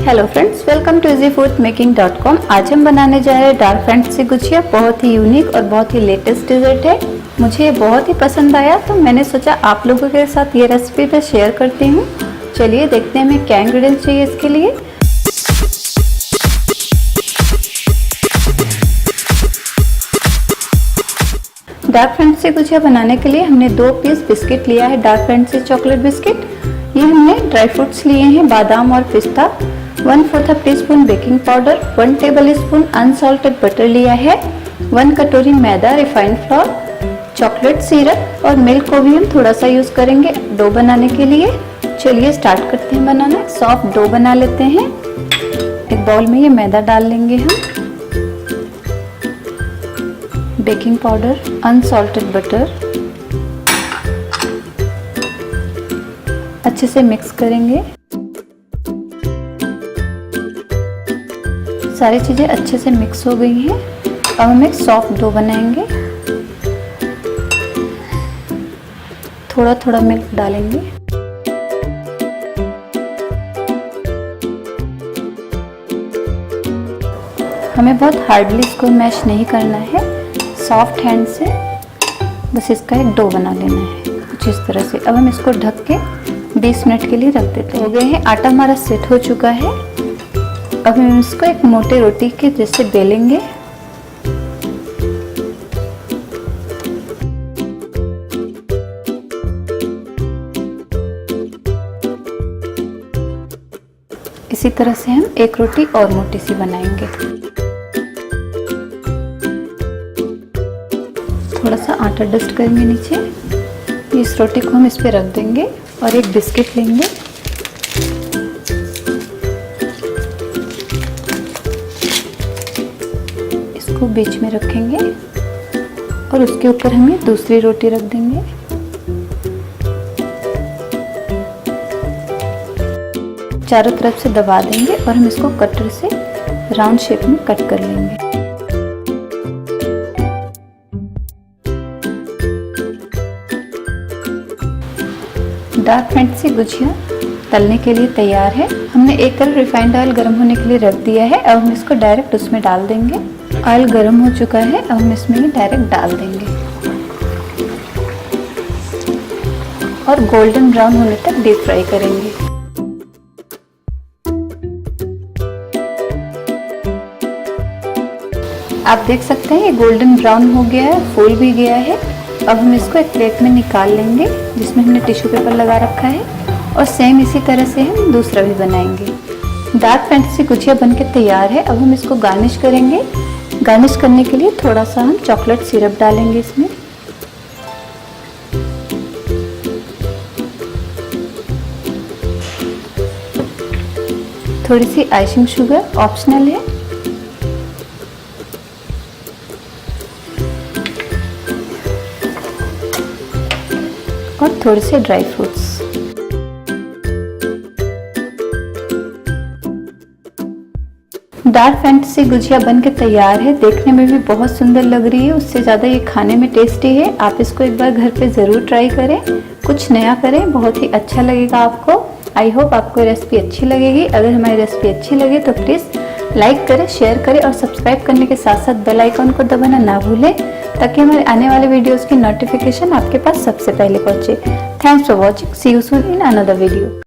Hello friends, welcome to easyfoodmaking.com। आज हम बनाने जा रहे हैं डार्क फैंटेसी गुजिया। बहुत ही यूनिक और बहुत ही लेटेस्ट डिज़र्ट है। मुझे ये बहुत ही पसंद आया तो मैंने सोचा आप लोगों के साथ ये रेसिपी मैं शेयर करती हूँ। चलिए देखते हैं हमें क्या इंग्रेडिएंट्स चाहिए इसके लिए। डार्क फैंटेसी गुजिया बनाने के लिए हमने 2 पीस बिस्किट लिया है, डार्क फैंटेसी चॉकलेट बिस्किट। ये हमने ड्राई फ्रूट्स लिए हैं, बादाम और पिस्ता। 1/4 teaspoon baking powder, 1 table spoon unsalted butter लिया है, 1 कटोरी मैदा, रिफाइंड फ्लोर, चॉकलेट सिरप और मिल्क को भी हम थोड़ा सा यूज करेंगे डो बनाने के लिए। चलिए स्टार्ट करते हैं बनाना। सॉफ्ट डो बना लेते हैं। एक बाउल में ये मैदा डाल लेंगे हम, बेकिंग पाउडर, अनसॉल्टेड बटर, अच्छे से मिक्स करेंगे। सारी चीजें अच्छे से मिक्स हो गई हैं। अब हम एक सॉफ्ट डो बनाएंगे। थोड़ा थोड़ा मिल्क डालेंगे। हमें बहुत हार्डली इसको मैश नहीं करना है, सॉफ्ट हैंड से बस इसका एक डो बना लेना है कुछ इस तरह से। अब हम इसको ढक के 20 मिनट के लिए रख देते हैं। हो गए हैं, आटा हमारा सेट हो चुका है। अब हम इसको एक मोटे रोटी के जैसे बेलेंगे। इसी तरह से हम एक रोटी और मोटी सी बनाएंगे। थोड़ा सा आटा डस्ट करेंगे नीचे। इस रोटी को हम इस पे रख देंगे और एक बिस्किट लेंगे। इसको बीच में रखेंगे और उसके ऊपर हम ये दूसरी रोटी रख देंगे। चारों तरफ से दबा देंगे और हम इसको कटर से राउंड शेप में कट कर लेंगे। डार्क फैंटेसी गुजिया तलने के लिए तैयार है। हमने एक तरफ रिफाइंड ऑयल गर्म होने के लिए रख दिया है। अब हम इसको डायरेक्ट उसमें डाल देंगे। ऑयल गर्म हो चुका है, अब हम इसमें ही डायरेक्ट डाल देंगे और गोल्डन ब्राउन होने तक डीप फ्राई करेंगे। आप देख सकते हैं ये गोल्डन ब्राउन हो गया है, फूल भी गया है। अब हम इसको एक प्लेट में निकाल लेंगे जिसमें हमने टिश्यू पेपर लगा रखा है और सेम इसी तरह से हम दूसरा भी बनाएंगे। डार्क फैंटेसी गुजिया बनके तैयार है। अब हम इसको गार्निश करेंगे। गार्निश करने के लिए थोड़ा सा हम चॉकलेट सिरप डालेंगे इसमें। थोड़ी सी आइसिंग शुगर ऑप्शनल है। और थोड़े से dry fruits. Dark fantasy gujiya बनके तैयार है। देखने में भी बहुत सुंदर लग रही है, उससे ज़्यादा ये खाने में टेस्टी है। आप इसको एक बार घर पे ज़रूर ट्राई करें, कुछ नया करें, बहुत ही अच्छा लगेगा आपको। आई होप आपको रेसिपी अच्छी लगेगी। अगर हमारी रेसिपी अच्छी लगे तो प्लीज़ लाइक करें, शेयर करें और सब्सक्राइब करने के साथ साथ बेल आइकन को दबाना ना भूलें ताकि हमारे आने वाले वीडियोस की नोटिफिकेशन आपके पास सबसे पहले पहुंचे। Thanks for watching. See you soon in another video.